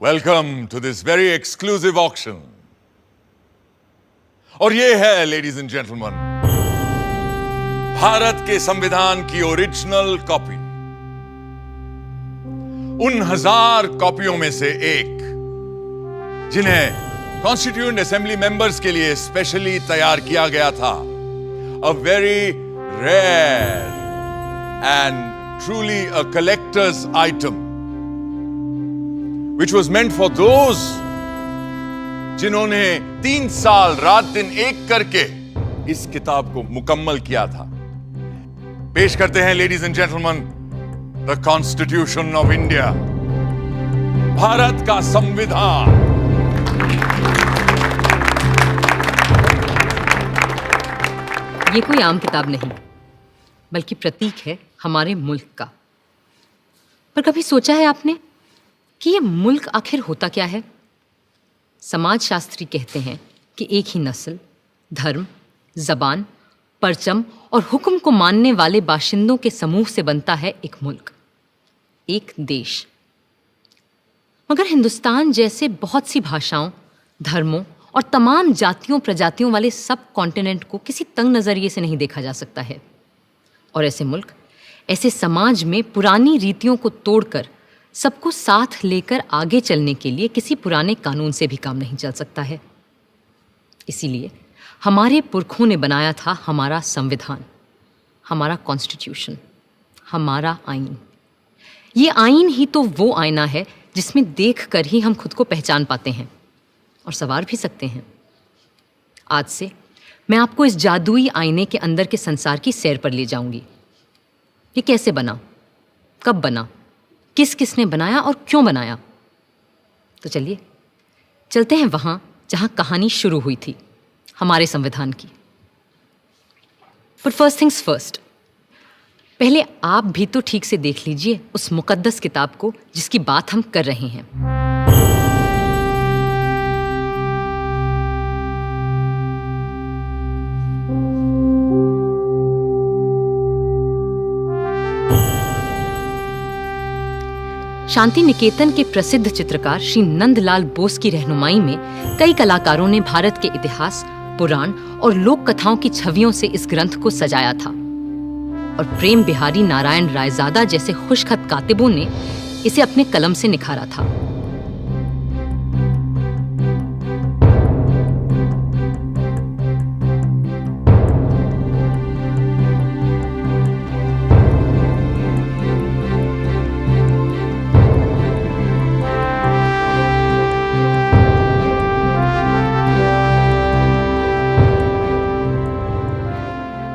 Welcome to this very exclusive auction. और ये है, ladies and gentlemen, भारत के संविधान की ओरिजिनल कॉपी। उन 1000 कॉपियों में से एक जिन्हें कॉन्स्टिट्यूएंट असेंबली मेंबर्स के लिए स्पेशली तैयार किया गया था। A very rare and truly a collector's item, which was meant for those जिन्होंने 3 साल रात दिन एक करके इस किताब को मुकम्मल किया था। पेश करते हैं, ladies and gentleman, the constitution of India, Bharat का संविधान। ये कोई आम किताब नहीं, बल्कि प्रतीक है हमारे मुल्क का। पर कभी सोचा है आपने कि ये मुल्क आखिर होता क्या है? समाजशास्त्री कहते हैं कि एक ही नस्ल, धर्म, जबान, परचम और हुक्म को मानने वाले बाशिंदों के समूह से बनता है एक मुल्क, एक देश। मगर हिंदुस्तान जैसे बहुत सी भाषाओं, धर्मों और तमाम जातियों प्रजातियों वाले सब कॉन्टिनेंट को किसी तंग नज़रिए से नहीं देखा जा सकता है। और ऐसे मुल्क, ऐसे समाज में पुरानी रीतियों को तोड़कर सबको साथ लेकर आगे चलने के लिए किसी पुराने कानून से भी काम नहीं चल सकता है। इसीलिए हमारे पुरखों ने बनाया था हमारा संविधान, हमारा कॉन्स्टिट्यूशन, हमारा आईन। ये आईन ही तो वो आईना है जिसमें देखकर ही हम खुद को पहचान पाते हैं और संवार भी सकते हैं। आज से मैं आपको इस जादुई आईने के अंदर के संसार की सैर पर ले जाऊंगी। ये कैसे बना, कब बना, किस किसने बनाया और क्यों बनाया? तो चलिए चलते हैं वहां जहां कहानी शुरू हुई थी, हमारे संविधान की। बट फर्स्ट थिंग्स फर्स्ट, पहले आप भी तो ठीक से देख लीजिए उस मुकद्दस किताब को जिसकी बात हम कर रहे हैं। शांति निकेतन के प्रसिद्ध चित्रकार श्री नंदलाल बोस की रहनुमाई में कई कलाकारों ने भारत के इतिहास, पुराण और लोक कथाओं की छवियों से इस ग्रंथ को सजाया था। और प्रेम बिहारी नारायण रायजादा जैसे खुशखत कातिबों ने इसे अपने कलम से निखारा था।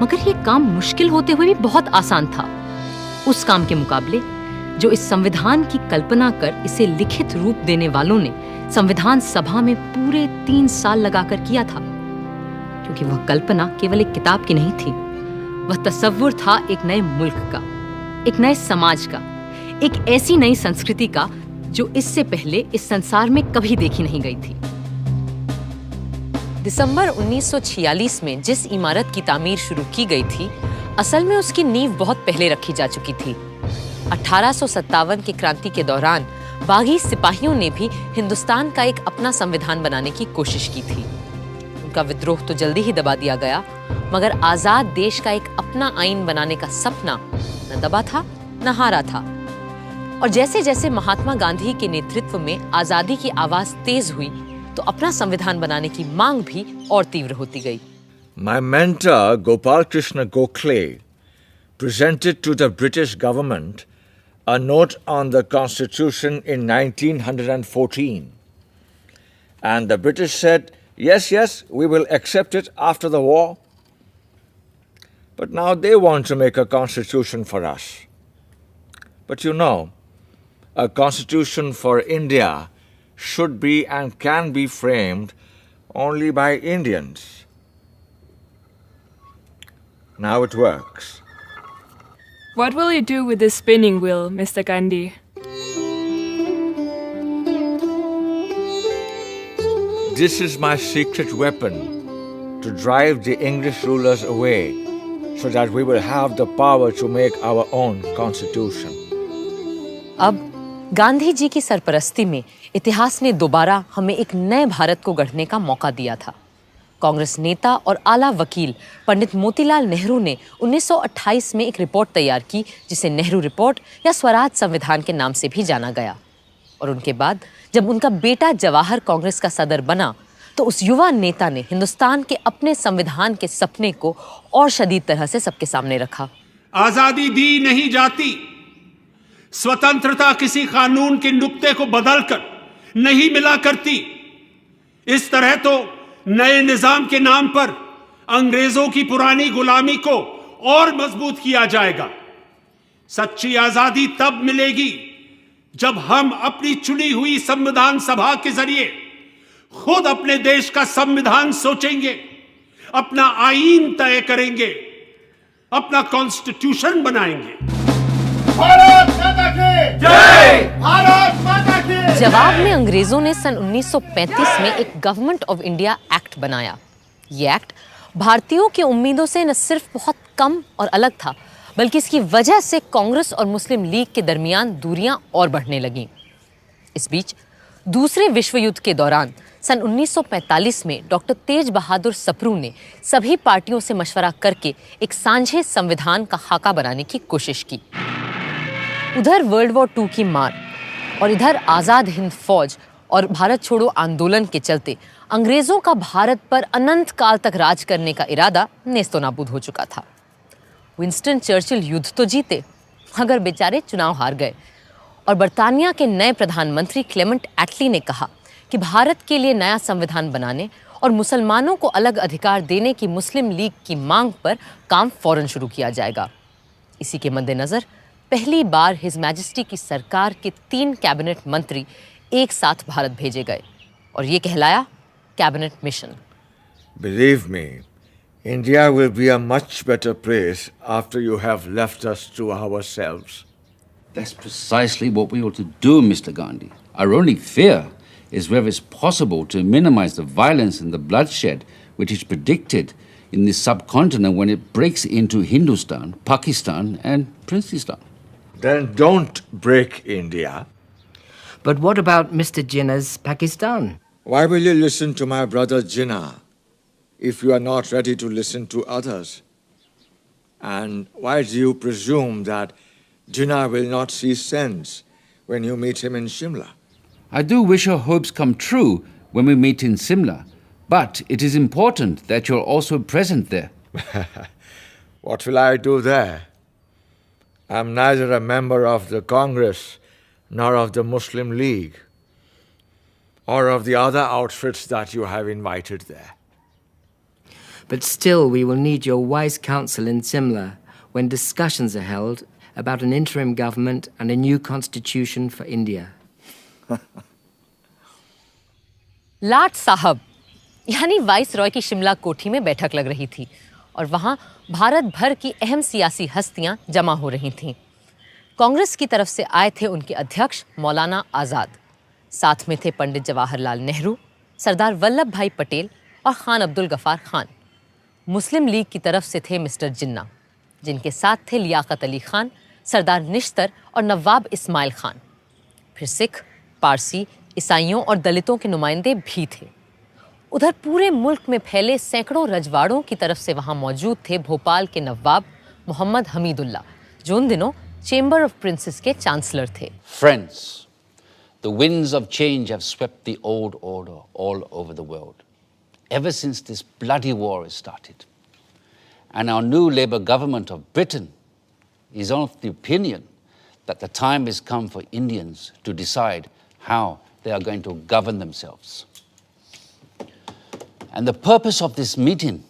मगर ये काम मुश्किल होते हुए भी बहुत आसान था उस काम के मुकाबले जो इस संविधान की कल्पना कर इसे लिखित रूप देने वालों ने संविधान सभा में पूरे 3 साल लगाकर किया था। क्योंकि वह कल्पना केवल एक किताब की नहीं थी, वह तसव्वुर था एक नए मुल्क का, एक नए समाज का, एक ऐसी नई संस्कृति का जो इससे पहले इस संसार में कभी देखी नहीं गई थी। दिसंबर 1946 में जिस इमारत की तामीर शुरू की गई थी, असल में उसकी नींव बहुत पहले रखी जा चुकी थी। 1857 की क्रांति के दौरान बागी सिपाहियों ने भी हिंदुस्तान का एक अपना संविधान बनाने की कोशिश की थी। उनका विद्रोह तो जल्दी ही दबा दिया गया, मगर आजाद देश का एक अपना आईन बनाने का सपना न दबा था न हारा था। और जैसे जैसे महात्मा गांधी के नेतृत्व में आजादी की आवाज तेज हुई, तो अपना संविधान बनाने की मांग भी और तीव्र होती गई। My mentor Gopal Krishna Gokhale presented to the British government a note on the Constitution in 1914, and the British said, yes, we will accept it after the war. But now they want to make a constitution for us. But you know, a constitution for India should be and can be framed only by Indians. Now it works. What will you do with this spinning wheel, Mr. Gandhi? This is my secret weapon to drive the English rulers away so that we will have the power to make our own constitution. अब गांधी जी की सरपरस्ती में इतिहास ने दोबारा हमें एक नए भारत को गढ़ने का मौका दिया था। कांग्रेस नेता और आला वकील पंडित मोतीलाल नेहरू ने 1928 में एक रिपोर्ट तैयार की जिसे नेहरू रिपोर्ट या स्वराज संविधान के नाम से भी जाना गया। और उनके बाद जब उनका बेटा जवाहर कांग्रेस का सदर बना तो उस युवा नेता ने हिंदुस्तान के अपने संविधान के सपने को और शदीद तरह से सबके सामने रखा। आजादी दी नहीं जाती, स्वतंत्रता किसी कानून के नुक्ते को बदलकर नहीं मिला करती। इस तरह तो नए निजाम के नाम पर अंग्रेजों की पुरानी गुलामी को और मजबूत किया जाएगा। सच्ची आजादी तब मिलेगी जब हम अपनी चुनी हुई संविधान सभा के जरिए खुद अपने देश का संविधान सोचेंगे, अपना आईन तय करेंगे, अपना कॉन्स्टिट्यूशन बनाएंगे। भारत माता की जय! भारत माता की जय! जवाब में अंग्रेजों ने सन 1935 में एक गवर्नमेंट ऑफ इंडिया एक्ट बनाया। ये एक्ट भारतीयों की उम्मीदों से न सिर्फ बहुत कम और अलग था, बल्कि इसकी वजह से कांग्रेस और मुस्लिम लीग के दरमियान दूरियां और बढ़ने लगीं। इस बीच दूसरे विश्व युद्ध के दौरान सन 1945 में डॉक्टर तेज बहादुर सप्रू ने सभी पार्टियों से मशवरा करके एक सांझे संविधान का खाका बनाने की कोशिश की। उधर वर्ल्ड वॉर II की मार और इधर आज़ाद हिंद फौज और भारत छोड़ो आंदोलन के चलते अंग्रेजों का भारत पर अनंत काल तक राज करने का इरादा नेस्तो नाबूद हो चुका था। विंस्टन चर्चिल युद्ध तो जीते, मगर बेचारे चुनाव हार गए और बर्तानिया के नए प्रधानमंत्री क्लेमेंट एटली ने कहा कि भारत के लिए नया संविधान बनाने और मुसलमानों को अलग अधिकार देने की मुस्लिम लीग की मांग पर काम फौरन शुरू किया जाएगा। इसी के मद्देनजर पहली बार हिज मैजेस्टी की सरकार के 3 कैबिनेट मंत्री एक साथ भारत भेजे गए और ये कहलाया cabinet mission. Believe me, India will be a much better place after you have left us to ourselves. That's precisely what we ought to do, Mr. Gandhi. Our only fear is whether it's possible to minimize the violence and the bloodshed which is predicted in this subcontinent when it breaks into Hindustan, Pakistan, and Princeton. Then don't break India. But what about Mr. Jinnah's Pakistan? Why will you listen to my brother Jinnah if you are not ready to listen to others? And why do you presume that Jinnah will not see sense when you meet him in Shimla? I do wish our hopes come true when we meet in Simla, but it is important that you're also present there. What will I do there? I'm neither a member of the Congress nor of the Muslim League or of the other outfits that you have invited there. But still, we will need your wise counsel in Simla when discussions are held about an interim government and a new constitution for India. लाट साहब यानी vice Roy की शिमला कोठी में बैठक लग रही थी और वहां भारत भर की अहम सियासी हस्तियां जमा हो रही थीं। कांग्रेस की तरफ से आए थे उनके अध्यक्ष मौलाना आज़ाद, साथ में थे पंडित जवाहरलाल नेहरू, सरदार वल्लभ भाई पटेल और खान अब्दुल गफार खान। मुस्लिम लीग की तरफ से थे मिस्टर जिन्ना, जिनके साथ थे लियाकत अली खान, सरदार निश्तर और नवाब इस्माइल खान। फिर सिख, पारसी, ईसाइयों और दलितों के नुमाइंदे भी थे। उधर पूरे मुल्क में फैले सैकड़ों रजवाड़ों की तरफ से वहां मौजूद थे भोपाल के नवाब मोहम्मद हमीदुल्ला, जो उन दिनों चेंबर ऑफ प्रिंसेस के चांसलर थे। Friends, the winds of change have swept the old order all over the world, ever since this bloody war has started. And our new Labour government of Britain is of the opinion that the time has come for Indians to decide how they are going to govern themselves. And the purpose of this meeting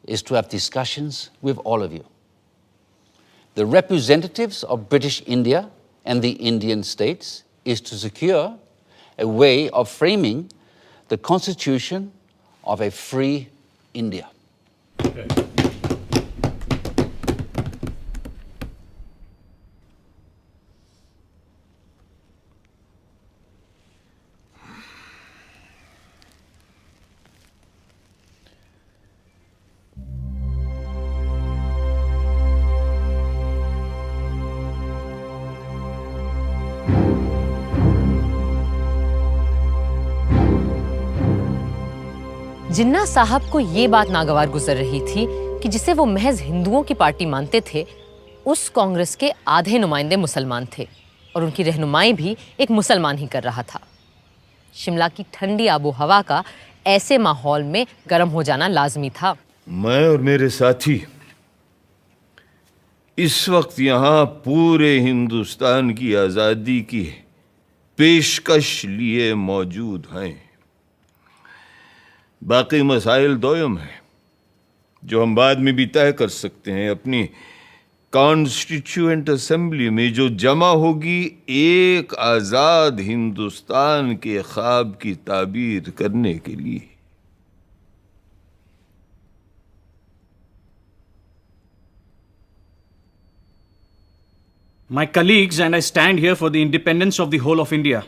is to have discussions with all of you, the representatives of British India and the Indian states, is to secure a way of framing the constitution of a free India. जिन्ना साहब को ये बात नागवार गुजर रही थी कि जिसे वो महज हिंदुओं की पार्टी मानते थे, उस कांग्रेस के आधे नुमाइंदे मुसलमान थे और उनकी रहनुमाई भी एक मुसलमान ही कर रहा था। शिमला की ठंडी आबो हवा का ऐसे माहौल में गर्म हो जाना लाजमी था। मैं और मेरे साथी इस वक्त यहाँ पूरे हिंदुस्तान की आज़ादी की पेशकश लिए मौजूद हैं। बाकी मसाइल दोयम हैं जो हम बाद में भी तय कर सकते हैं। अपनी कॉन्स्टिट्यूएंट असेंबली में जो जमा होगी एक आज़ाद हिंदुस्तान के ख्वाब की ताबीर करने के लिए। My colleagues and I stand here for the independence of the whole of India.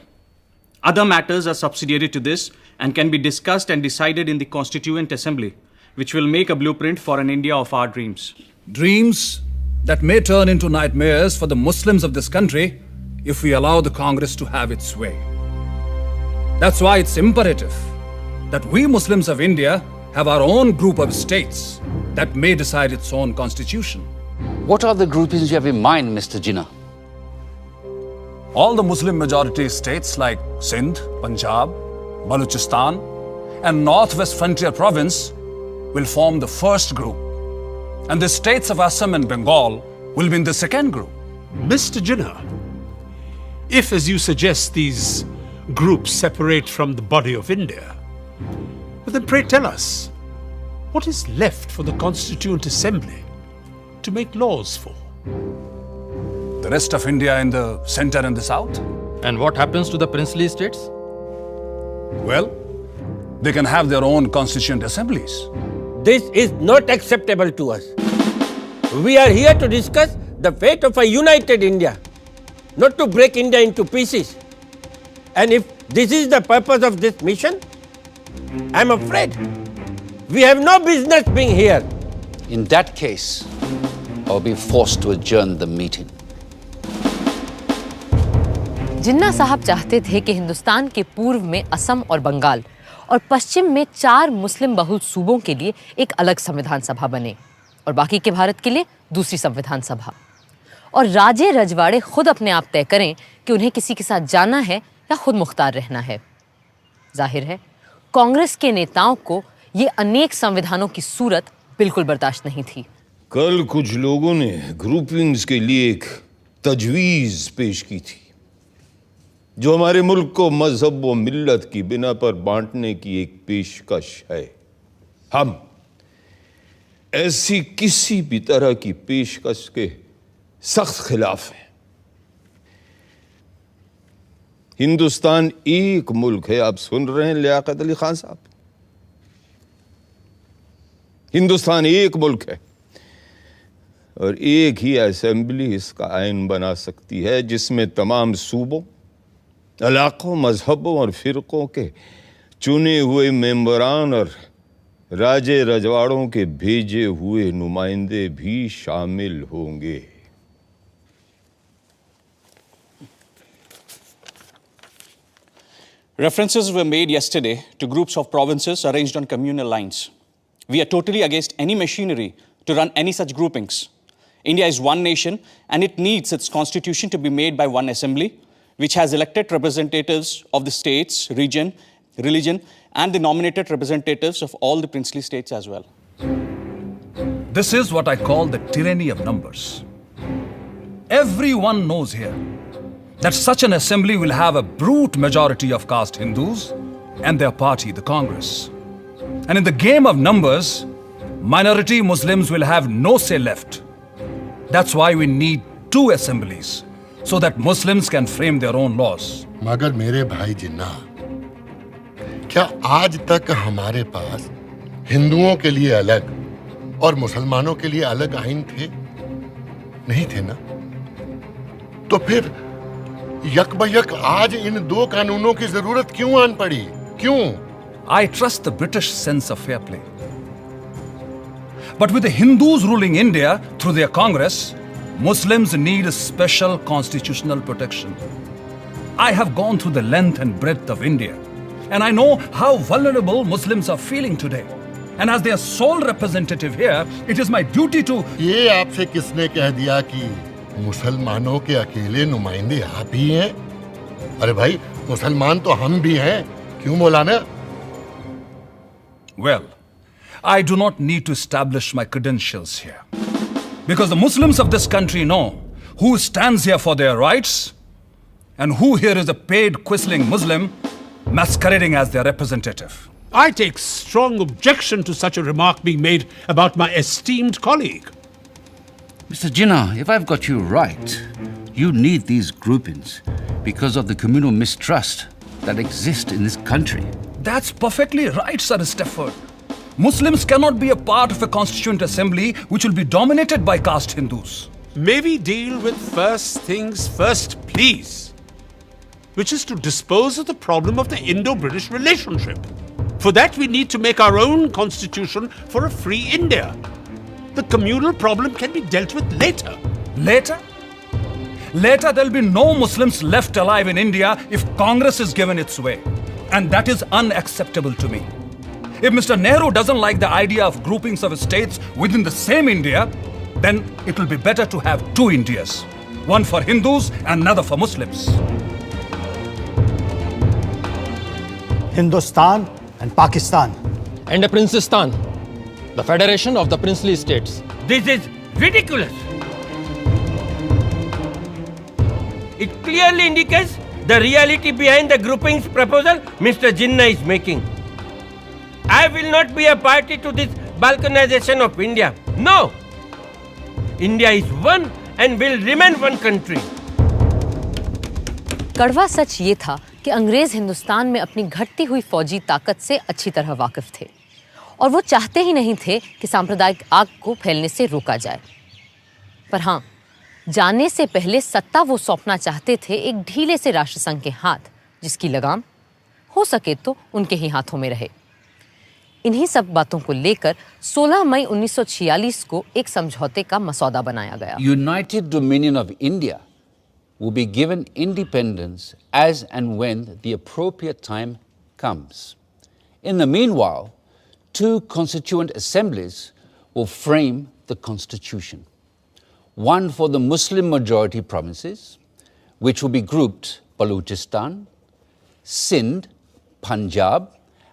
Other matters are subsidiary to this and can be discussed and decided in the Constituent Assembly, which will make a blueprint for an India of our dreams. Dreams that may turn into nightmares for the Muslims of this country if we allow the Congress to have its way. That's why it's imperative that we Muslims of India have our own group of states that may decide its own constitution. What are the groupings you have in mind, Mr. Jinnah? All the Muslim majority states like Sindh, Punjab, Balochistan, and Northwest Frontier Province will form the first group. And the states of Assam and Bengal will be in the second group. Mr. Jinnah, if, as you suggest, these groups separate from the body of India, well, then pray tell us, what is left for the Constituent Assembly to make laws for? The rest of India in the center and the south? And what happens to the princely states? Well, they can have their own constituent assemblies. This is not acceptable to us. We are here to discuss the fate of a united India, not to break India into pieces. And if this is the purpose of this mission, I'm afraid we have no business being here. In that case, I'll be forced to adjourn the meeting. जिन्ना साहब चाहते थे कि हिंदुस्तान के पूर्व में असम और बंगाल और पश्चिम में 4 मुस्लिम बहुल सूबों के लिए एक अलग संविधान सभा बने और बाकी के भारत के लिए दूसरी संविधान सभा, और राजे रजवाड़े खुद अपने आप तय करें कि उन्हें किसी के साथ जाना है या खुद मुख्तार रहना है। जाहिर है कांग्रेस के नेताओं को ये अनेक संविधानों की सूरत बिल्कुल बर्दाश्त नहीं थी। कल कुछ लोगों ने ग्रुपिंग्स के लिए एक तजवीज़ पेश की थी जो हमारे मुल्क को मजहब व मिल्लत की बिना पर बांटने की एक पेशकश है। हम ऐसी किसी भी तरह की पेशकश के सख्त खिलाफ हैं। हिंदुस्तान एक मुल्क है, आप सुन रहे हैं लियाकत अली खान साहब, हिंदुस्तान एक मुल्क है और एक ही असेंबली इसका आइन बना सकती है जिसमें तमाम सूबों, इलाकों, मजहबों और फिरकों के चुने हुए मेंबरान और राजे रजवाड़ों के भेजे हुए नुमाइंदे भी शामिल होंगे। References were made yesterday to groups of provinces arranged on communal lines. We are totally against any machinery to run any such groupings. India is one nation and it needs its constitution to be made by one assembly, which has elected representatives of the states, region, religion, and the nominated representatives of all the princely states as well. This is what I call the tyranny of numbers. Everyone knows here that such an assembly will have a brute majority of caste Hindus and their party, the Congress. And in the game of numbers, minority Muslims will have no say left. That's why we need 2 assemblies, so that Muslims can frame their own laws. मगर मेरे भाई जिन्ना, क्या आज तक हमारे पास हिंदुओं के लिए अलग और मुसलमानों के लिए अलग आइन थे? नहीं थे ना? तो फिर यकबयक आज इन 2 कानूनों की जरूरत क्यों आन पड़ी? क्यों? I trust the British sense of fair play. But with the Hindus ruling India through their Congress, Muslims need a special constitutional protection. I have gone through the length and breadth of India And I know how vulnerable Muslims are feeling today. And as their sole representative here, it is my duty to... ये आपसे किसने कह दिया कि मुसलमानों के अकेले नुमाइंदे आप ही हैं? अरे भाई, मुसलमान तो हम भी हैं, क्यों मौलाना? Well, I do not need to establish my credentials here. Because the Muslims of this country know who stands here for their rights and who here is a paid quisling Muslim masquerading as their representative. I take strong objection to such a remark being made about my esteemed colleague. Mr. Jinnah, if I've got you right, you need these groupings because of the communal mistrust that exists in this country. That's perfectly right, Sir Stafford. Muslims cannot be a part of a constituent assembly which will be dominated by caste Hindus. May we deal with first things first, please, which is to dispose of the problem of the Indo-British relationship. For that, we need to make our own constitution for a free India. The communal problem can be dealt with later. Later? Later, there'll be no Muslims left alive in India if Congress is given its way. And that is unacceptable to me. If Mr. Nehru doesn't like the idea of groupings of states within the same India, then it will be better to have two Indias. One for Hindus and another for Muslims. Hindustan and Pakistan. And a Princestan, the federation of the princely states. This is ridiculous. It clearly indicates the reality behind the groupings proposal Mr. Jinnah is making. I will not be a party to this balkanization of India. No! India is one and will remain one country. कड़वा सच ये था कि अंग्रेज हिंदुस्तान में अपनी घटती हुई फौजी ताकत से अच्छी तरह वाकिफ थे और वो चाहते ही नहीं थे कि सांप्रदायिक आग को फैलने से रोका जाए। पर हाँ, जाने से पहले सत्ता वो सौंपना चाहते थे एक ढीले से राष्ट्रसंघ के हाथ, जिसकी लगाम हो सके तो उनके ही हाथों में रहे। इन्हीं सब बातों को लेकर 16 मई 1946 को एक समझौते का मसौदा बनाया गया। United Dominion of India will be given independence as and when the appropriate time comes. In the meanwhile, two constituent assemblies will frame the constitution. One for the Muslim majority provinces, which will be grouped Balochistan, Sindh, Punjab,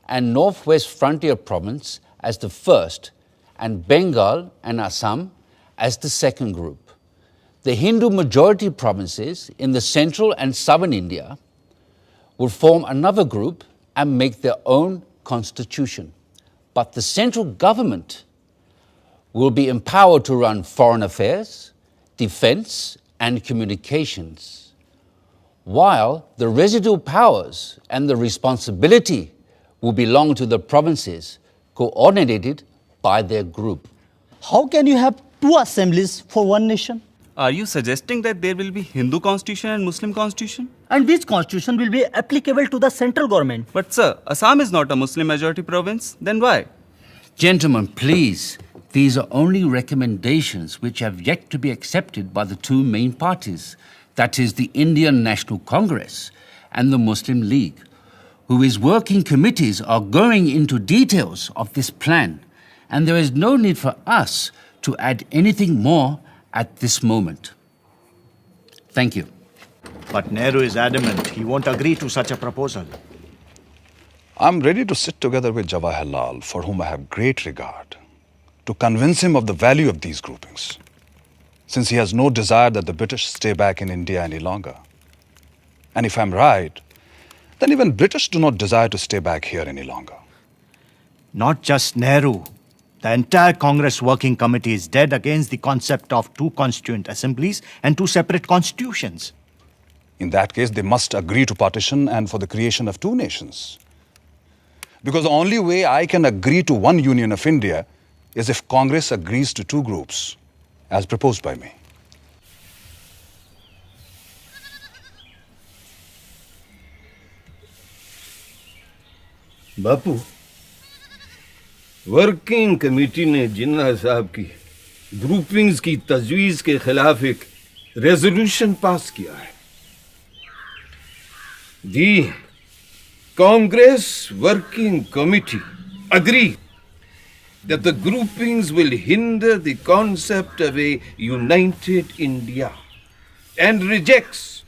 and Northwest Frontier Province as the first, and Bengal and Assam as the second group. The Hindu majority provinces in the central and southern India will form another group and make their own constitution. But the central government will be empowered to run foreign affairs, defense, and communications, while the residual powers and the responsibility will belong to the provinces coordinated by their group. How can you have two assemblies for one nation? Are you suggesting that there will be Hindu constitution and Muslim constitution? And which constitution will be applicable to the central government? But sir, Assam is not a Muslim majority province. Then why? Gentlemen, please, these are only recommendations which have yet to be accepted by the two main parties, that is the Indian National Congress and the Muslim League, whose working committees are going into details of this plan, and there is no need for us to add anything more at this moment. Thank you. But Nehru is adamant he won't agree to such a proposal. I'm ready to sit together with Jawaharlal, for whom I have great regard, to convince him of the value of these groupings, since he has no desire that the British stay back in India any longer. And if I'm right, then even British do not desire to stay back here any longer. Not just Nehru. The entire Congress Working Committee is dead against the concept of two constituent assemblies and two separate constitutions. In that case, they must agree to partition and for the creation of two nations. Because the only way I can agree to one union of India is if Congress agrees to two groups, as proposed by me. Bapu, working committee ने जिन्ना साहब की groupings की तजवीज़ के खिलाफ एक resolution pass किया है। Congress Working Committee agree that the groupings will hinder the concept of a united India and rejects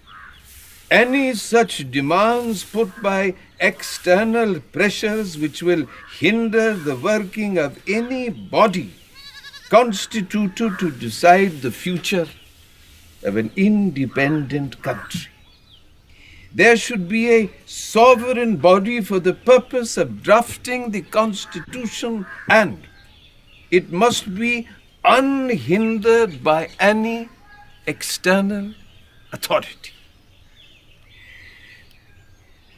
any such demands put by external pressures which will hinder the working of any body constituted to decide the future of an independent country. There should be a sovereign body for the purpose of drafting the Constitution, and it must be unhindered by any external authority.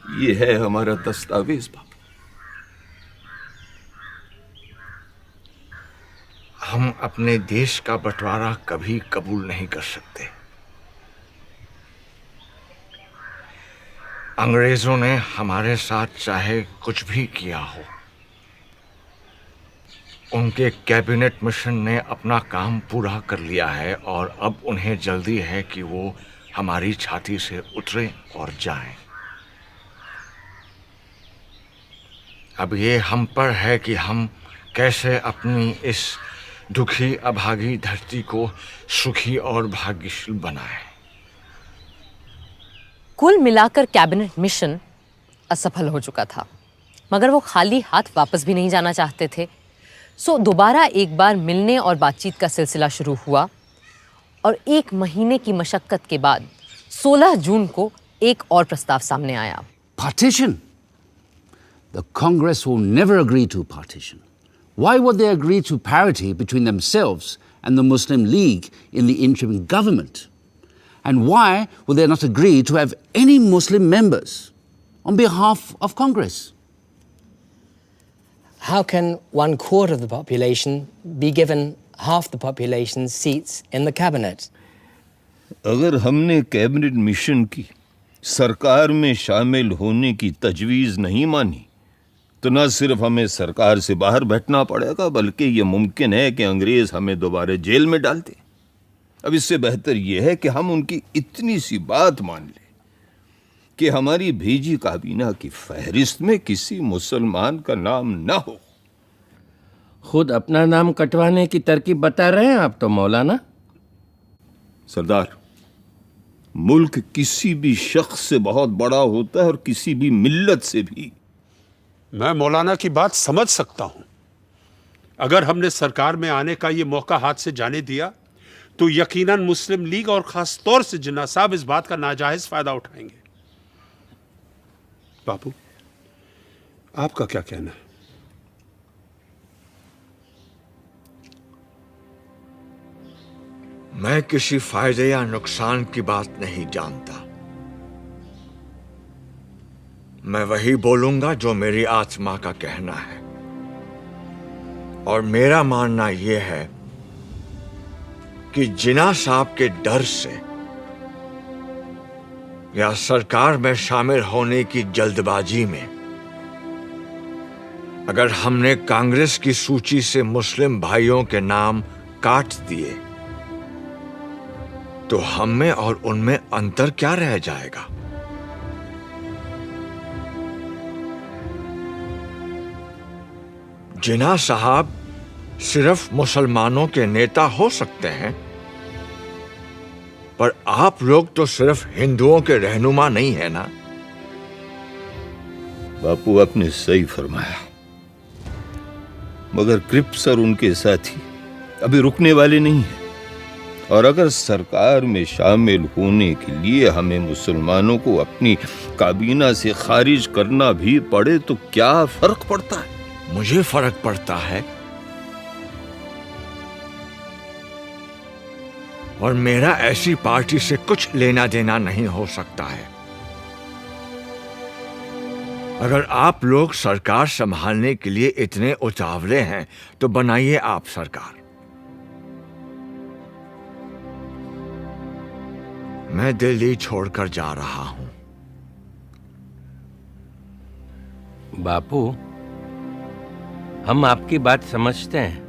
ये है हमारा दस्तावेज बाबू। हम अपने देश का बंटवारा कभी कबूल नहीं कर सकते। अंग्रेजों ने हमारे साथ चाहे कुछ भी किया हो, उनके कैबिनेट मिशन ने अपना काम पूरा कर लिया है और अब उन्हें जल्दी है कि वो हमारी छाती से उतरे और जाएं। अब ये हम पर है कि हम कैसे अपनी इस दुखी अभागी धरती को सुखी और भाग्यशील बनाएं। कुल मिलाकर कैबिनेट मिशन असफल हो चुका था, मगर वो खाली हाथ वापस भी नहीं जाना चाहते थे। सो दोबारा एक बार मिलने और बातचीत का सिलसिला शुरू हुआ और 1 महीने की मशक्कत के बाद 16 जून को एक और प्रस्ताव सामने आया। Partition? The Congress will never agree to partition. Why would they agree to parity between themselves and the Muslim League in the interim government? And why would they not agree to have any Muslim members on behalf of Congress? How can 1/4 of the population be given half the population's seats in the cabinet? अगर हमने cabinet mission की सरकार में शामिल होने की तजवीज़ नहीं मानी तो न सिर्फ हमें सरकार से बाहर बैठना पड़ेगा, बल्कि ये मुमकिन है कि अंग्रेज हमें दोबारा जेल में डाल दें। अब इससे बेहतर यह है कि हम उनकी इतनी सी बात मान लें कि हमारी भेजी काबीना की फहरिस्त में किसी मुसलमान का नाम न हो। खुद अपना नाम कटवाने की तरकीब बता रहे हैं आप तो मौलाना। सरदार, मुल्क किसी भी शख्स से बहुत बड़ा होता है और किसी भी मिल्लत से भी। मैं मौलाना की बात समझ सकता हूं। अगर हमने सरकार में आने का ये मौका हाथ से जाने दिया तो यकीनन मुस्लिम लीग और खास तौर से जिन्ना साहब इस बात का नाजायज फायदा उठाएंगे। बापू, आपका क्या कहना है? मैं किसी फायदे या नुकसान की बात नहीं जानता। मैं वही बोलूंगा जो मेरी आत्मा का कहना है, और मेरा मानना यह है कि जिन्ना साहब के डर से या सरकार में शामिल होने की जल्दबाजी में अगर हमने कांग्रेस की सूची से मुस्लिम भाइयों के नाम काट दिए तो हम में और उनमें अंतर क्या रह जाएगा? जिन्ना साहब सिर्फ मुसलमानों के नेता हो सकते हैं, पर आप लोग तो सिर्फ हिंदुओं के रहनुमा नहीं है ना? बापू, आपने सही फरमाया, मगर क्रिप्स और उनके साथी अभी रुकने वाले नहीं हैं, और अगर सरकार में शामिल होने के लिए हमें मुसलमानों को अपनी काबीना से खारिज करना भी पड़े तो क्या फर्क पड़ता है? मुझे फर्क पड़ता है, और मेरा ऐसी पार्टी से कुछ लेना देना नहीं हो सकता है। अगर आप लोग सरकार संभालने के लिए इतने उतावले हैं तो बनाइए आप सरकार। मैं दिल्ली छोड़कर जा रहा हूं। बापू, हम आपकी बात समझते हैं,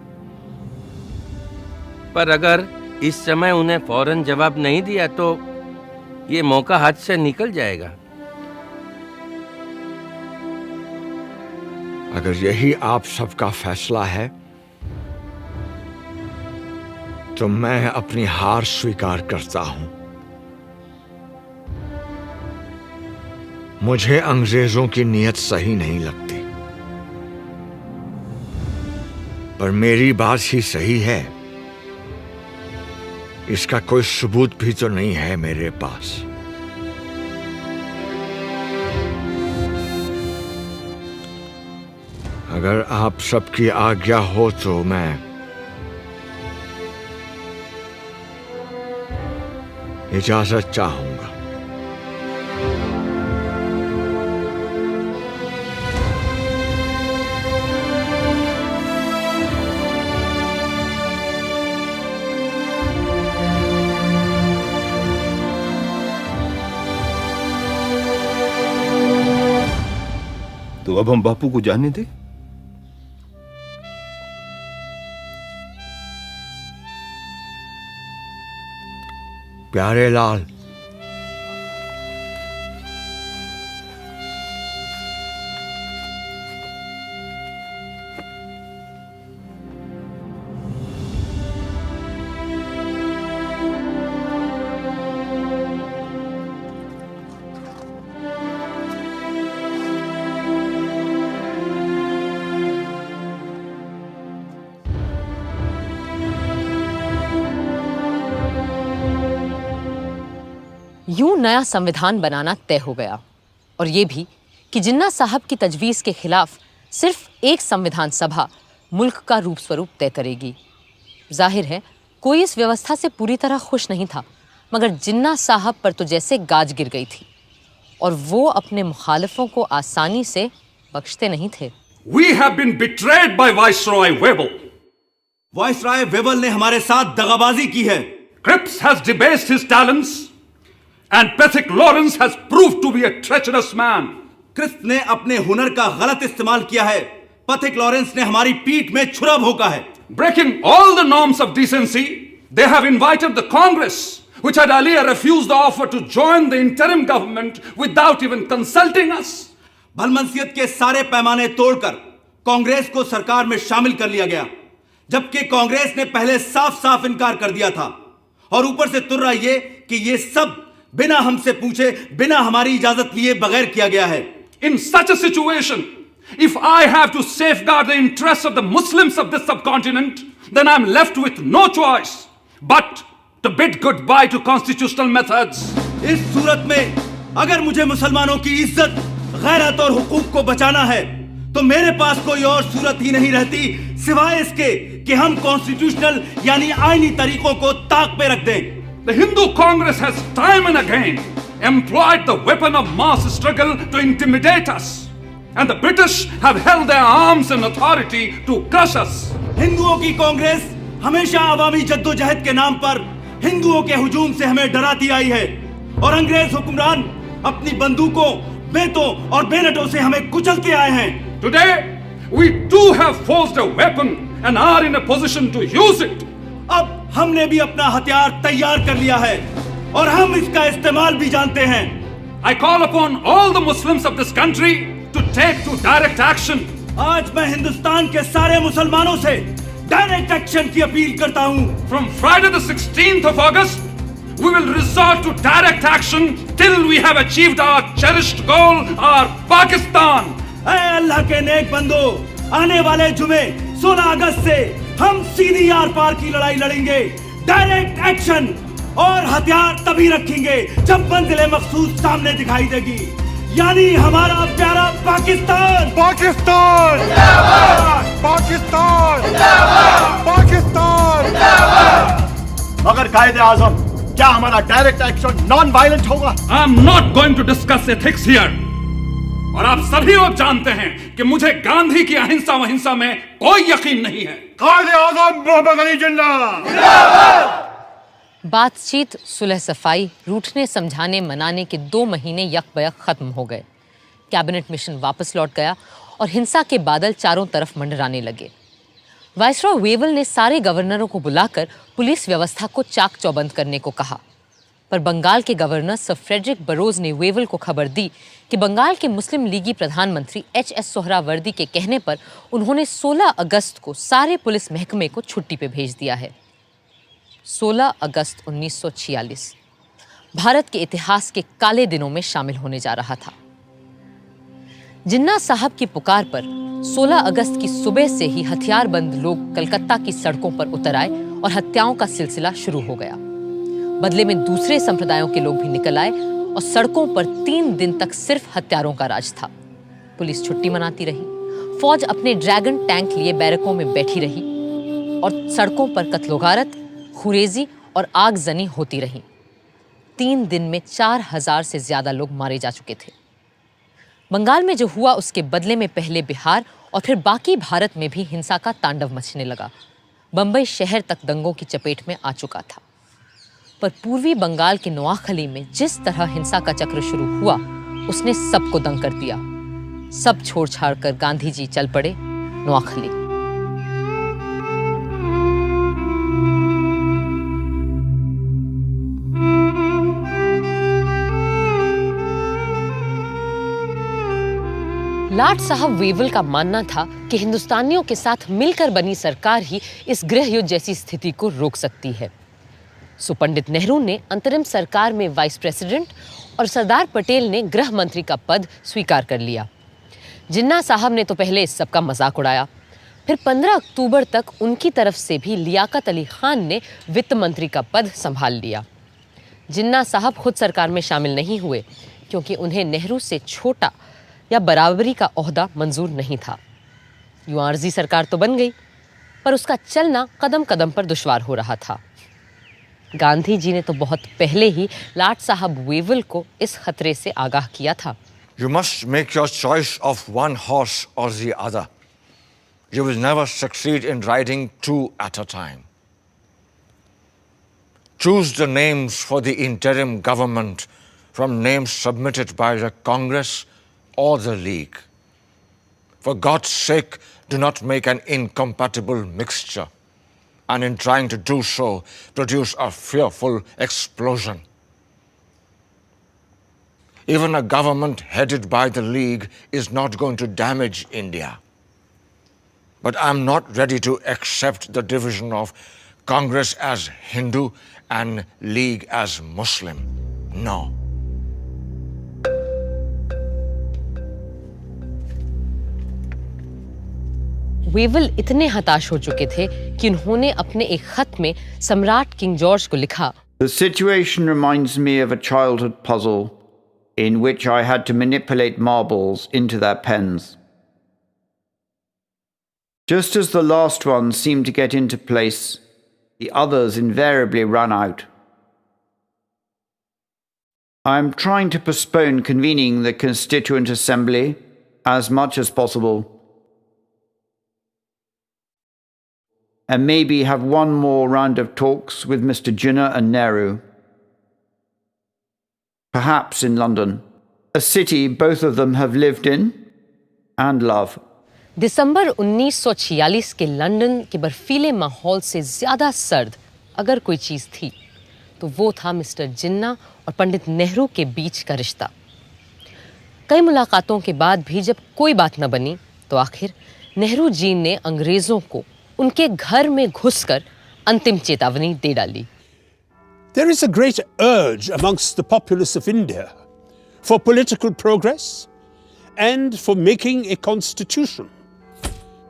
पर अगर इस समय उन्हें फौरन जवाब नहीं दिया तो ये मौका हाथ से निकल जाएगा। अगर यही आप सबका फैसला है तो मैं अपनी हार स्वीकार करता हूं। मुझे अंग्रेजों की नीयत सही नहीं लगती, पर मेरी बात ही सही है, इसका कोई सबूत भी तो नहीं है मेरे पास। अगर आप सबकी आज्ञा हो तो मैं इजाजत चाहूंगा। तो अब हम बापू को जाने दें। प्यारे लाल, यूं नया संविधान बनाना तय हो गया, और ये भी कि जिन्ना साहब की तजवीज़ के खिलाफ सिर्फ एक संविधान सभा मुल्क का रूप स्वरूप तय करेगी। जाहिर है कोई इस व्यवस्था से पूरी तरह खुश नहीं था, मगर जिन्ना साहब पर तो जैसे गाज गिर गई थी, और वो अपने मुखालिफों को आसानी से बख्शते नहीं थे। We have been betrayed by Viceroy Webble. Viceroy Wavell ने हमारे साथ दगाबाजी की है। Cripps has debased his talents, and Pethick Lawrence has proved to be a treacherous man. Cripps ने अपने हुनर का गलत इस्तेमाल किया है। पेथिक लॉरेंस ने हमारी पीठ में छुरा भोंका है। Breaking all the norms of decency, they have invited the Congress, which had earlier refused the offer to join the interim government without even consulting us. भलमनसियत के सारे पैमाने तोड़कर कांग्रेस को सरकार में शामिल कर लिया गया, जबकि कांग्रेस ने पहले साफ साफ इनकार कर दिया था। और ऊपर से तुर्रा ये कि ये सब बिना हमसे पूछे, बिना हमारी इजाजत लिए बगैर किया गया है। In such a situation, if I have to safeguard the interests of the Muslims of this subcontinent, then I'm left with no choice but to bid goodbye to constitutional methods. इस सूरत में अगर मुझे मुसलमानों की इज्जत, गैरत और हुकूक को बचाना है, तो मेरे पास कोई और सूरत ही नहीं रहती सिवाय इसके कि हम कॉन्स्टिट्यूशनल यानी आईनी तरीकों को ताक पे रख दें। The Hindu Congress has time and again employed the weapon of mass struggle to intimidate us, and the British have held their arms and authority to crush us. हिंदुओं की कांग्रेस हमेशा अवामी जद्दोजहद के नाम पर हिंदुओं के हुजूम से हमें डराती आई है, और अंग्रेज हुक्मरान अपनी बंदूकों, बेतों और बेनटों से हमें कुचल के आए हैं। Today, we too have forged a weapon and are in a position to use it. अब हमने भी अपना हथियार तैयार कर लिया है और हम इसका इस्तेमाल भी जानते हैं। I call upon all the Muslims of this country to take to direct action. आज मैं हिंदुस्तान के सारे मुसलमानों से डायरेक्ट एक्शन की अपील करता हूँ। From Friday the 16th of August, we will resort to direct action till we have achieved our cherished goal, our Pakistan. ऐ अल्लाह के नेक बंदो, आने वाले जुमे 16 अगस्त से हम सीधी आर पार की लड़ाई लड़ेंगे। डायरेक्ट एक्शन और हथियार तभी रखेंगे जब मंजिल मखसूस सामने दिखाई देगी, यानी हमारा प्यारा पाकिस्तान। पाकिस्तान पाकिस्तान पाकिस्तान। मगर कायदे आजम, क्या हमारा डायरेक्ट एक्शन नॉन वायलेंट होगा? I am not going to discuss ethics here. और आप सभी लोग जानते हैं कि मुझे गांधी की अहिंसा वहिंसा में कोई यकीन नहीं है। कायदे आजम मोहम्मद अली जिन्ना। बातचीत, सुलह सफाई, रूठने समझाने मनाने के 2 महीने यकबयक खत्म हो गए। कैबिनेट मिशन वापस लौट गया और हिंसा के बादल चारों तरफ मंडराने लगे। वाइसरॉय वेबल ने सारे गवर्नरों को बुलाकर पुलिस व्यवस्था को चाक चौबंद करने को कहा। पर बंगाल के गवर्नर सर फ्रेडरिक बरोज ने वेवल को खबर दी कि बंगाल के मुस्लिम लीगी प्रधानमंत्री एच.एस. सोहरावर्दी के कहने पर उन्होंने 16 अगस्त को सारे पुलिस महकमे को छुट्टी पे भेज दिया है। 16 अगस्त 1946 भारत के इतिहास के काले दिनों में शामिल होने जा रहा था। जिन्ना साहब की पुकार पर 16 अगस्त की सुबह से ही हथियारबंद लोग कलकत्ता की सड़कों पर उतर आए और हत्याओं का सिलसिला शुरू हो गया। बदले में दूसरे संप्रदायों के लोग भी निकल आए और सड़कों पर 3 दिन तक सिर्फ हत्यारों का राज था। पुलिस छुट्टी मनाती रही, फौज अपने ड्रैगन टैंक लिए बैरकों में बैठी रही और सड़कों पर कत्लोगारत, खुरेजी और आगजनी होती रही। 3 दिन में 4000 से ज्यादा लोग मारे जा चुके थे। बंगाल में जो हुआ उसके बदले में पहले बिहार और फिर बाकी भारत में भी हिंसा का तांडव मचने लगा। बंबई शहर तक दंगों की चपेट में आ चुका था। पर पूर्वी बंगाल के नोआखली में जिस तरह हिंसा का चक्र शुरू हुआ उसने सबको दंग कर दिया। सब छोड़ छाड़ कर गांधी जी चल पड़े नोआखली। लाट साहब वेवल का मानना था कि हिंदुस्तानियों के साथ मिलकर बनी सरकार ही इस गृह युद्ध जैसी स्थिति को रोक सकती है। सो पंडित नेहरू ने अंतरिम सरकार में वाइस प्रेसिडेंट और सरदार पटेल ने गृह मंत्री का पद स्वीकार कर लिया। जिन्ना साहब ने तो पहले इस सब का मजाक उड़ाया, फिर 15 अक्टूबर तक उनकी तरफ से भी लियाकत अली खान ने वित्त मंत्री का पद संभाल लिया। जिन्ना साहब खुद सरकार में शामिल नहीं हुए क्योंकि उन्हें नेहरू से छोटा या बराबरी का ओहदा मंजूर नहीं था। यूं आर्जी सरकार तो बन गई, पर उसका चलना कदम कदम पर दुश्वार हो रहा था। गांधी जी ने तो बहुत पहले ही लाट साहब वेवल को इस खतरे से आगाह किया था। You must make your choice of one horse or the other. You will never succeed in riding 2 at a time. Choose the names for the interim government from names submitted by the Congress or the League. For God's sake, do not make an incompatible mixture, and in trying to do so, produce a fearful explosion. Even a government headed by the League is not going to damage India. But I'm not ready to accept the division of Congress as Hindu and League as Muslim. No. Wavell इतने हताश हो चुके थे कि उन्होंने अपने एक खत में सम्राट किंग जॉर्ज को लिखा, The situation reminds me of a childhood puzzle in which I had to manipulate marbles into their pens. Just as the last one seemed to get into place, the others invariably run out. I am trying to postpone convening the Constituent Assembly as much as possible, and maybe have one more round of talks with Mr. Jinnah and Nehru. Perhaps in London, a city both of them have lived in and love. दिसंबर 1946 के London के बर्फीले माहौल से ज्यादा सर्द अगर कोई चीज थी तो वो था मिस्टर जिन्ना और पंडित नेहरू के बीच का रिश्ता। कई मुलाकातों के बाद भी जब कोई बात न बनी तो आखिर नेहरू जी ने अंग्रेजों को उनके घर में घुसकर अंतिम चेतावनी दे डाली। There is a great urge amongst the populace of India for political progress and for making a constitution.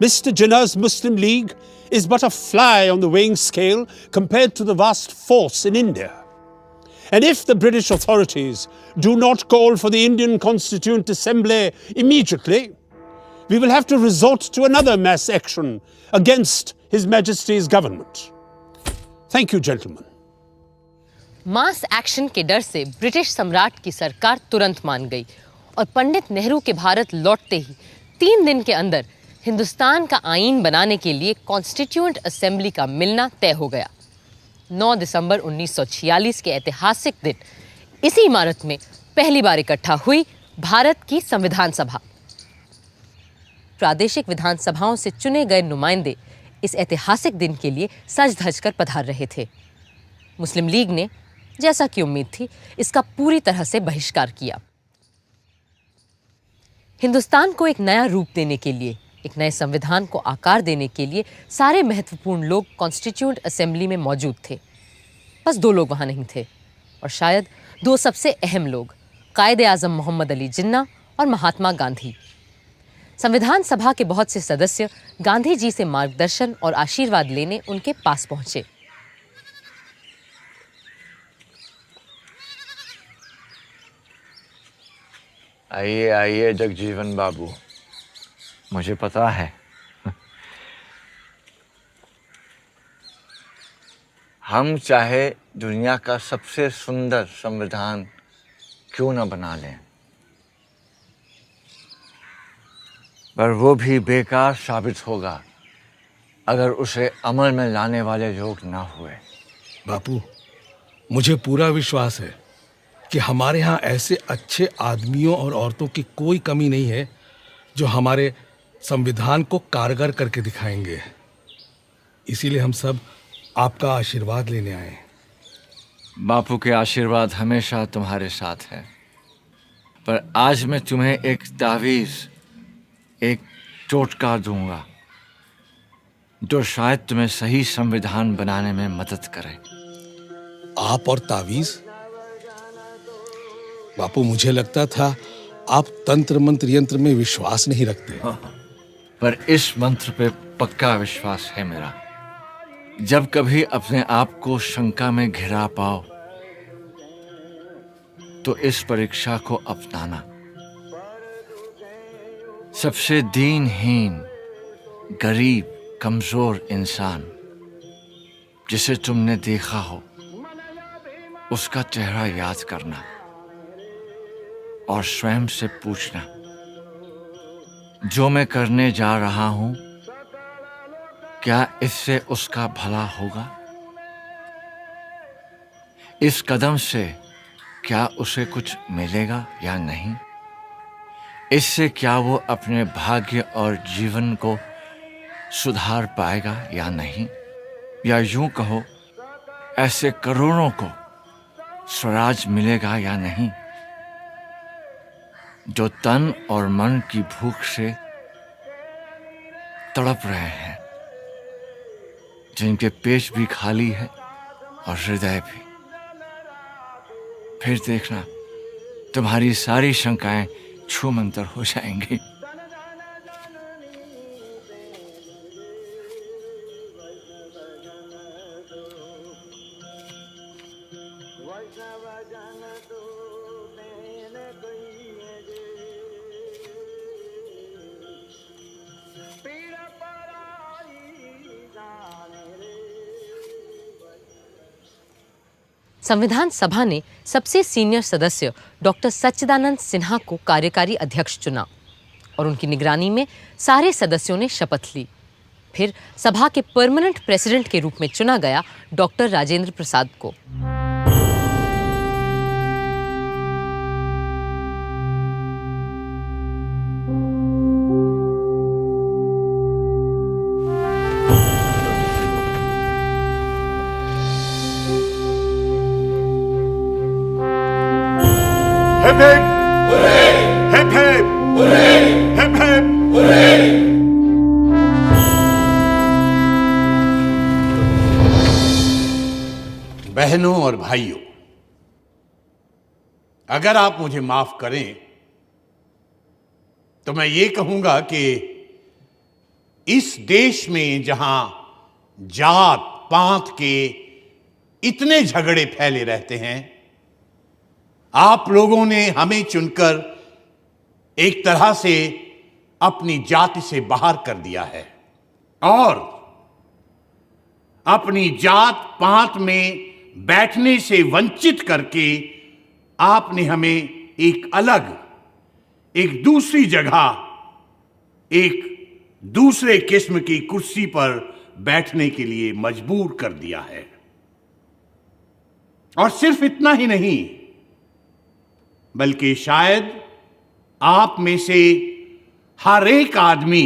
Mr. Jinnah's Muslim League is but a fly on the weighing scale compared to the vast force in India. And if the British authorities do not call for the Indian Constituent Assembly immediately, we will have to resort to another mass action against His Majesty's government. Thank you, gentlemen. Mass action के डर से British सम्राट की सरकार तुरंत मान गई और पंडित नेहरू के भारत लौटते ही 3 दिन के अंदर हिंदुस्तान का आईन बनाने के लिए कॉन्स्टिट्यूएंट असेंबली का मिलना तय हो गया। 9 दिसंबर 1946 के ऐतिहासिक दिन इसी इमारत में पहली बार इकट्ठा हुई भारत की संविधान सभा। प्रादेशिक विधानसभाओं से चुने गए नुमाइंदे इस ऐतिहासिक दिन के लिए सज धज कर पधार रहे थे। मुस्लिम लीग ने जैसा कि उम्मीद थी, इसका पूरी तरह से बहिष्कार किया। हिंदुस्तान को एक नया रूप देने के लिए, एक नए संविधान को आकार देने के लिए सारे महत्वपूर्ण लोग कॉन्स्टिट्यूएंट असेंबली में मौजूद थे। बस 2 लोग वहां नहीं थे, और शायद 2 सबसे अहम लोग, कायदे-आज़म मोहम्मद अली जिन्ना और महात्मा गांधी। संविधान सभा के बहुत से सदस्य गांधी जी से मार्गदर्शन और आशीर्वाद लेने उनके पास पहुंचे। आइए आइए जगजीवन बाबू, मुझे पता है हम चाहे दुनिया का सबसे सुंदर संविधान क्यों न बना लें, पर वो भी बेकार साबित होगा अगर उसे अमल में लाने वाले लोग ना हुए। बापू, मुझे पूरा विश्वास है कि हमारे यहाँ ऐसे अच्छे आदमियों और औरतों की कोई कमी नहीं है जो हमारे संविधान को कारगर करके दिखाएंगे। इसीलिए हम सब आपका आशीर्वाद लेने आए। बापू के आशीर्वाद हमेशा तुम्हारे साथ है, पर आज मैं तुम्हें एक तावीज़, एक टोटका दूंगा जो शायद तुम्हें सही संविधान बनाने में मदद करे। आप और तावीज़? बापू, मुझे लगता था आप तंत्र मंत्र यंत्र में विश्वास नहीं रखते। पर इस मंत्र पे पक्का विश्वास है मेरा। जब कभी अपने आप को शंका में घिरा पाओ तो इस परीक्षा को अपनाना। सबसे दीनहीन, गरीब, कमजोर इंसान जिसे तुमने देखा हो, उसका चेहरा याद करना और स्वयं से पूछना, जो मैं करने जा रहा हूं, क्या इससे उसका भला होगा? इस कदम से क्या उसे कुछ मिलेगा या नहीं? इससे क्या वो अपने भाग्य और जीवन को सुधार पाएगा या नहीं? या यूं कहो, ऐसे करोड़ों को स्वराज मिलेगा या नहीं जो तन और मन की भूख से तड़प रहे हैं, जिनके पेट भी खाली है और हृदय भी। फिर देखना, तुम्हारी सारी शंकाएं छूमंतर हो जाएंगी। संविधान सभा ने सबसे सीनियर सदस्य डॉक्टर सच्चिदानंद सिन्हा को कार्यकारी अध्यक्ष चुना और उनकी निगरानी में सारे सदस्यों ने शपथ ली। फिर सभा के परमानेंट प्रेसिडेंट के रूप में चुना गया डॉक्टर राजेंद्र प्रसाद को। Hip hip hip hip hip hip. बहनों और भाइयों, अगर आप मुझे माफ करें तो मैं ये कहूंगा कि इस देश में जहां जात पात के इतने झगड़े फैले रहते हैं, आप लोगों ने हमें चुनकर एक तरह से अपनी जाति से बाहर कर दिया है और अपनी जात पात में बैठने से वंचित करके आपने हमें एक अलग, एक दूसरी जगह, एक दूसरे किस्म की कुर्सी पर बैठने के लिए मजबूर कर दिया है। और सिर्फ इतना ही नहीं, बल्कि शायद आप में से हर एक आदमी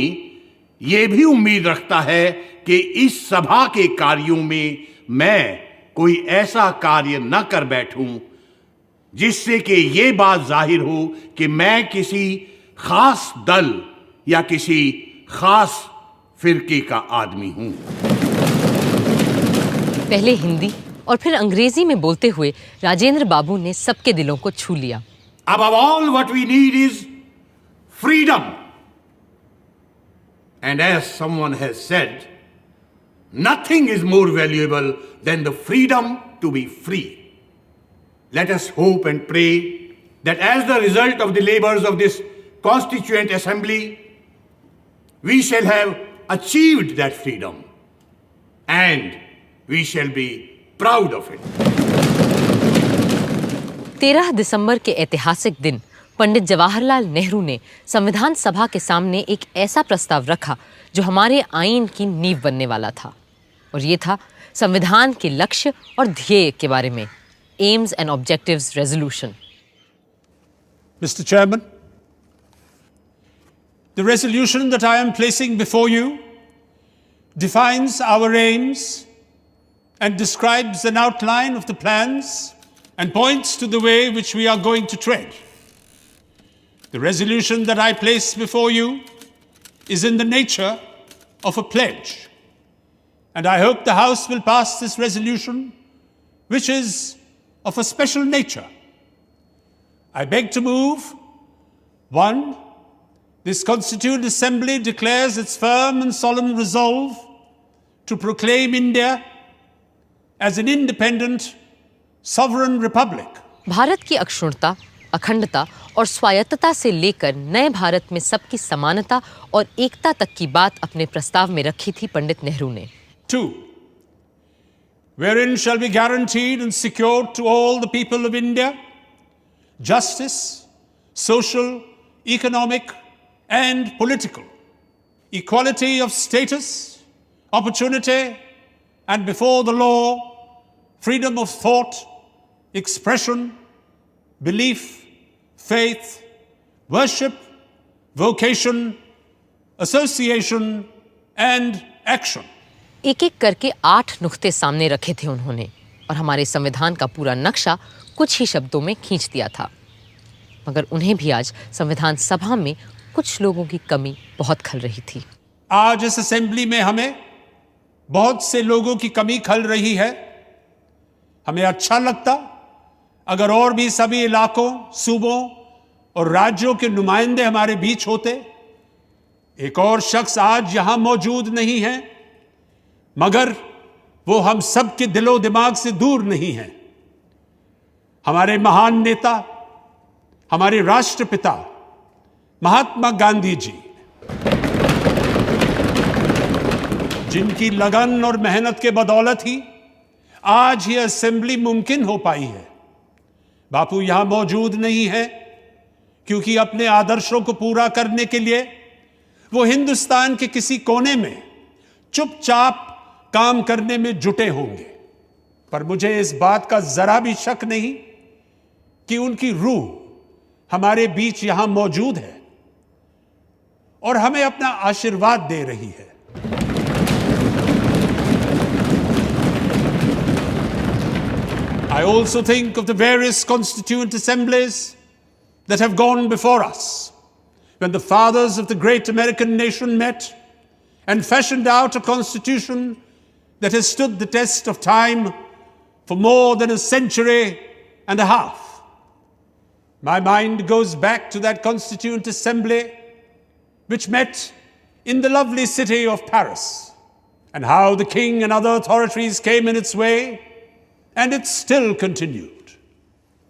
यह भी उम्मीद रखता है कि इस सभा के कार्यों में मैं कोई ऐसा कार्य न कर बैठूं जिससे कि ये बात जाहिर हो कि मैं किसी खास दल या किसी खास फिरके का आदमी हूं। पहले हिंदी और फिर अंग्रेजी में बोलते हुए राजेंद्र बाबू ने सबके दिलों को छू लिया। Above all, what we need is freedom. And as someone has said, nothing is more valuable than the freedom to be free. Let us hope and pray that as the result of the labors of this Constituent Assembly, we shall have achieved that freedom and we shall be proud of it. 13 दिसंबर के ऐतिहासिक दिन पंडित जवाहरलाल नेहरू ने संविधान सभा के सामने एक ऐसा प्रस्ताव रखा जो हमारे आईन की नींव बनने वाला था, और ये था संविधान के लक्ष्य और ध्येय के बारे में, AIIMS and objectives resolution. Mr. Chairman, the resolution that I am placing before you defines our aims and describes an outline of the plans and points to the way which we are going to tread. The resolution that I place before you is in the nature of a pledge, and I hope the House will pass this resolution, which is of a special nature. I beg to move, 1, this Constituent Assembly declares its firm and solemn resolve to proclaim India as an independent, sovereign republic. Bharat की अक्षुण्णता, अखंडता और स्वायत्तता से लेकर नए भारत में सबकी समानता और एकता तक की बात अपने प्रस्ताव में रखी थी पंडित नेहरू ने। 2, wherein shall be guaranteed and secured to all the people of India justice, social, economic, and political, equality of status, opportunity, and before the law, freedom of thought, expression, belief, faith, worship, vocation, association, and action. एक एक करके 8 नुक्ते सामने रखे थे उन्होंने, और हमारे संविधान का पूरा नक्शा कुछ ही शब्दों में खींच दिया था। मगर उन्हें भी आज संविधान सभा में कुछ लोगों की कमी बहुत खल रही थी। आज इस असेंबली में हमें बहुत से लोगों की कमी खल रही है। हमें अच्छा लगता अगर और भी सभी इलाकों, सूबों और राज्यों के नुमाइंदे हमारे बीच होते। एक और शख्स आज यहां मौजूद नहीं है, मगर वो हम सब के दिलो दिमाग से दूर नहीं है। हमारे महान नेता, हमारे राष्ट्रपिता महात्मा गांधी जी, जिनकी लगन और मेहनत के बदौलत ही आज ये असेंबली मुमकिन हो पाई है। बापू यहां मौजूद नहीं है क्योंकि अपने आदर्शों को पूरा करने के लिए वो हिंदुस्तान के किसी कोने में चुपचाप काम करने में जुटे होंगे। पर मुझे इस बात का जरा भी शक नहीं कि उनकी रूह हमारे बीच यहां मौजूद है और हमें अपना आशीर्वाद दे रही है। I also think of the various constituent assemblies that have gone before us, when the fathers of the great American nation met and fashioned out a constitution that has stood the test of time for more than a century and a half. My mind goes back to that Constituent Assembly which met in the lovely city of Paris, and how the king and other authorities came in its way, and it still continued.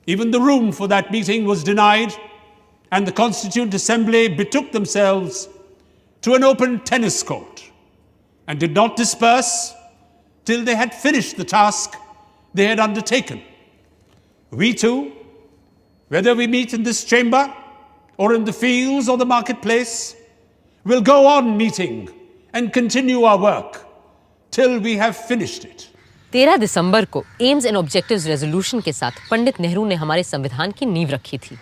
Even the room for that meeting was denied, and the Constituent Assembly betook themselves to an open tennis court and did not disperse till they had finished the task they had undertaken. We too, whether we meet in this chamber or in the fields or the marketplace, will go on meeting and continue our work till we have finished it. 13 दिसंबर को AIIMS and objectives resolution के साथ पंडित नेहरू ने हमारे संविधान की नींव रखी थी,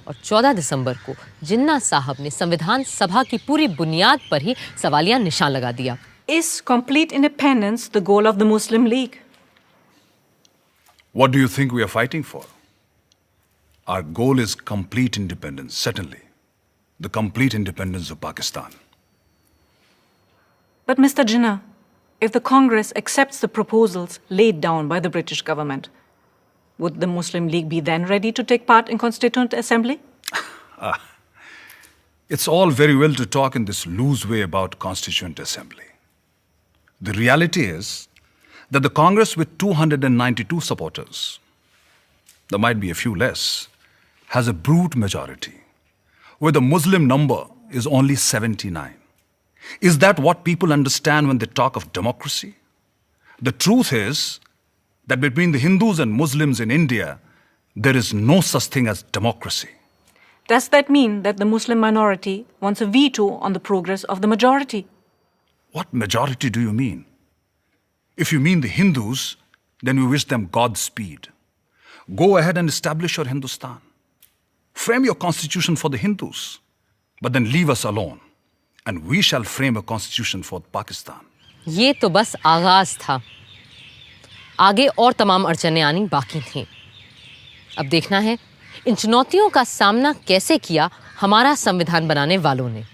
और 14 दिसंबर को जिन्ना साहब ने संविधान सभा की पूरी बुनियाद पर ही सवालिया निशान लगा दिया। Is complete independence the goal of the Muslim League? What do you think we are fighting for? Our goal is complete independence, certainly. The complete independence of Pakistan. But Mr. Jinnah, if the Congress accepts the proposals laid down by the British government, would the Muslim League be then ready to take part in Constituent Assembly? It's all very well to talk in this loose way about Constituent Assembly. The reality is that the Congress with 292 supporters, there might be a few less, has a brute majority, where the Muslim number is only 79. Is that what people understand when they talk of democracy? The truth is that between the Hindus and Muslims in India, there is no such thing as democracy. Does that mean that the Muslim minority wants a veto on the progress of the majority? What majority do you mean? If you mean the Hindus, then we wish them Godspeed. Go ahead and establish your Hindustan. Frame your constitution for the Hindus, but then leave us alone, and we shall frame a constitution for Pakistan. ये तो बस आगाज था। आगे और तमाम अड़चनें आनी बाकी थीं। अब देखना है इन चुनौतियों का सामना कैसे किया हमारा संविधान बनाने वालों ने।